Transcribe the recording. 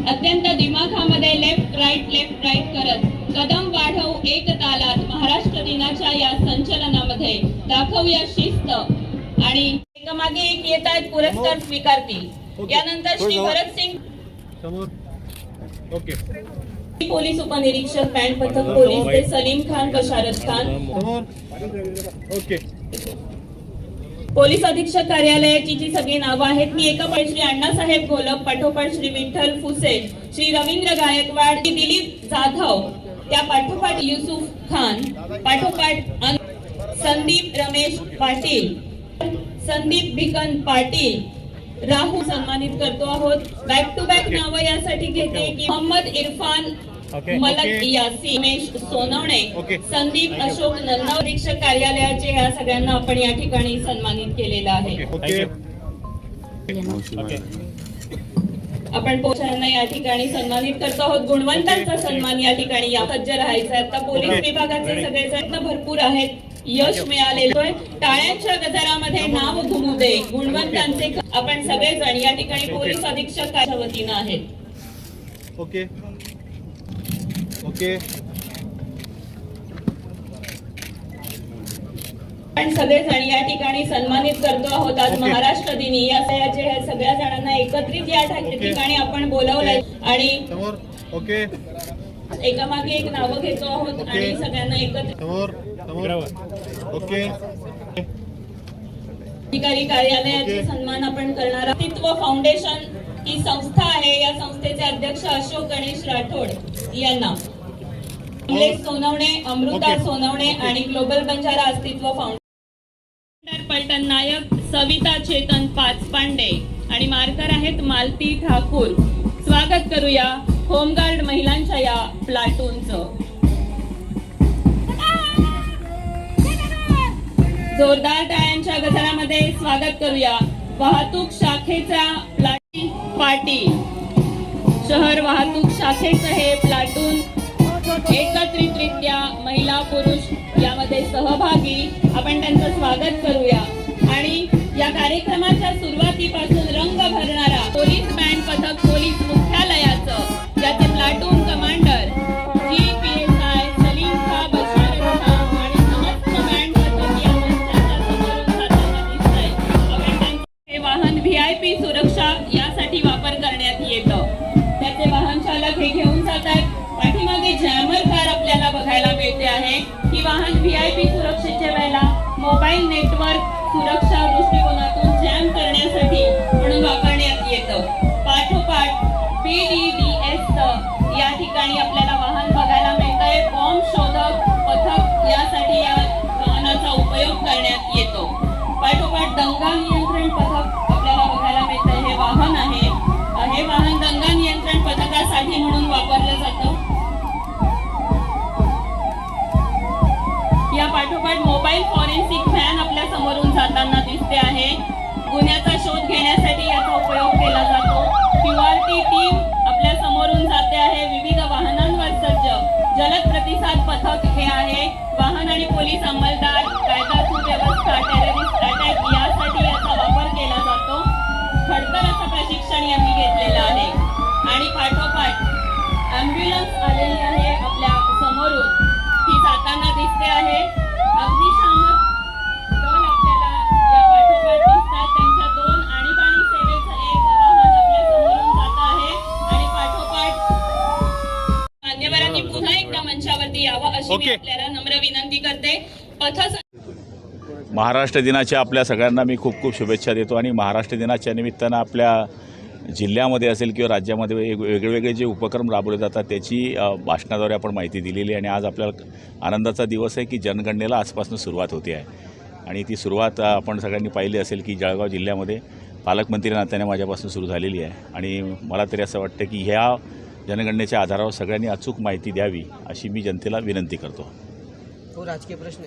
अत्यंत दिमाखामध्ये left right करत कदम वाढवू एक तालात महाराष्ट्र दिनाच्या या संचलनामध्ये दाखवूया शिस्त आणि एकामागे एक येत आहेत पुरस्कार स्वीकारतील। यानंतर श्री भरत सिंग पोलीस उपनिरीक्षक बँड पथक पोलीस ते सलीम खान बशारत खान पोलीस अधीक्षक कार्यालयाची जी सगळी नावं आहेत मी एकापाठी श्री अण्णासाहेब गोलप, पाठोपाठ श्री विठ्ठल फुसे, श्री रवींद्र गायकवाड, श्री दिलीप जाधव, त्या पाठोपाठ युसुफ खान, पाठोपाठ संदीप रमेश पाटील, संदीप भिकन पाटील, राहुल सन्मानित करतो आहोत। बॅक टू बॅक नावं यासाठी घेते की मोहम्मद इरफान मलक यासी, रमेश सोनवणे, संदीप अशोक नन्नाव अधीक्षक कार्यालयाचे ह्या सगळ्यांना आपण या ठिकाणी सन्मानित केलेलं आहे। आपण पोलिसांना या ठिकाणी सन्मानित करतो आहोत। गुणवंतांचा सन्मान या ठिकाणी सज्ज राहायचा। आता पोलीस विभागाचे सगळे प्रयत्न भरपूर आहेत, यश मिळालेलं आहे। टाळ्यांच्या गजरामध्ये नाव घुमू दे गुणवंतांचे आपण सगळेजण या ठिकाणी पोलीस अधीक्षक कार्यालयाच्या वतीनं आहेत। ओके आपण सगळेजण या ठिकाणी सन्मानित करतो आहोत। आज महाराष्ट्र दिनी या सगळ्या जणांना एकत्रित या ठिकाणी आपण बोलावलंय आणि एकामागे एक नावं घेतो आहोत आणि सगळ्यांना एकत्रित अधिकारी कार्यालयाचे सन्मान आपण करणार। अस्तित्व फाउंडेशन ही संस्था आहे, या संस्थेचे अध्यक्ष अशोक गणेश राठोड यांना, कमलेश सोनवणे, अमृता सोनवणे आणि ग्लोबल बंजारा अस्तित्व फाउंडेशन पलटण नायक, सविता चेतन पाचपांडे आणि मार्कर आहेत मालती ठाकूर। स्वागत करूया होमगार्ड महिलांच्या या प्लाटूनचं। जोरदार टाळ्यांच्या गजरामध्ये स्वागत करूया वाहतूक शाखेचा प्लाटून पाटील। शहर वाहतूक शाखेचं हे प्लाटून एकत्रितरित्या महिला पुरुष यामध्ये सहभागी, आपण त्यांचं स्वागत करूया। आणि या कार्यक्रमाच्या सुरुवातीपासून रंग भरणारा पोलीस बँड पथक पोलीस मुख्यालयाचं ज्याचे platoon commander GPSI Salim Khan Basharat Khan आणि समस्त बँड पथक या मंचाच्या समोरून जाताना दिसतंय। आपण हे वाहन VIP सुरक्षा यासाठी वापर करण्यात येतं। त्याचे वाहन चालक हे घेऊन जात आहेत। पाठीमागे जॅमर कार आपल्याला बघायला मिळते आहे। ही वाहन VIP सुरक्षेच्या वेळेला मोबाईल नेटवर्क सुरक्षा दृष्टिकोनातून जॅम करण्यासाठी म्हणून वापरण्यात येतं। पाठोपाठ PDDS या ठिकाणी आपल्याला वाहन बघायला मिळतंय। बॉम्ब शोधक पथक यासाठी या वाहनाचा उपयोग करण्यात येतो। पाठोपाठ दंगा नियंत्रण पथक आपल्याला बघायला मिळतंय। हे वाहन आहे, हे वाहन दंगा नियंत्रण पथकासाठी म्हणून वापरलं जातं। या पाठोपाठ मोबाईल फॉरेन्सिक व्हॅन आपल्या समोरून जाताना दिसते आहे। गुन्ह्याचा शोध घेण्यासाठी याचा उपयोग केला जातो। QRT टीम आपल्या समोरून जाते आहे। विविध वाहनांवर सज्ज जलद प्रतिसाद पथक हे आहे। वाहन आणि पोलीस अंमलदार, कायदा सुव्यवस्था, टेररिस्ट अटॅक यासाठी याचा वापर केला जातो। खडतर असं प्रशिक्षण यांनी घेतलेलं आहे। आणि पाठोपाठ ॲम्ब्युलन्स आलेली आहे आपल्या समोरून, ही जाताना दिसते आहे। अग्निशामक दल आपल्याला या पाठोपाठ दिसतात। त्यांच्या 2 आणीबाणी सेवेचं एक वाहन आपल्या समोरून जात आहे आणि पाठोपाठ मान्यवरांनी पुन्हा एकदा मंचावरती यावं अशी मी आपल्याला नम्र विनंती करते। महाराष्ट्र दिनाच्या आपल्या सगळ्यांना मी खूप खूप शुभेच्छा देतो आणि महाराष्ट्र दिनाच्या निमित्तानं आपल्या जिल्ह्यामध्ये असेल किंवा राज्यामध्ये वेगवेगळे जे उपक्रम राबवले जातात त्याची भाषणाद्वारे आपण माहिती दिलेली आहे। आणि आज आपल्याला आनंदाचा दिवस आहे की जनगणनेला आजपासून सुरुवात होते आहे आणि ती सुरुवात आपण सगळ्यांनी पाहिली असेल की जळगाव जिल्ह्यामध्ये पालकमंत्री नात्याने माझ्यापासून सुरू झालेली आहे। आणि मला तरी असं वाटतं की ह्या जनगणनेच्या आधारावर सगळ्यांनी अचूक माहिती द्यावी अशी मी जनतेला विनंती करतो। राजकीय प्रश्न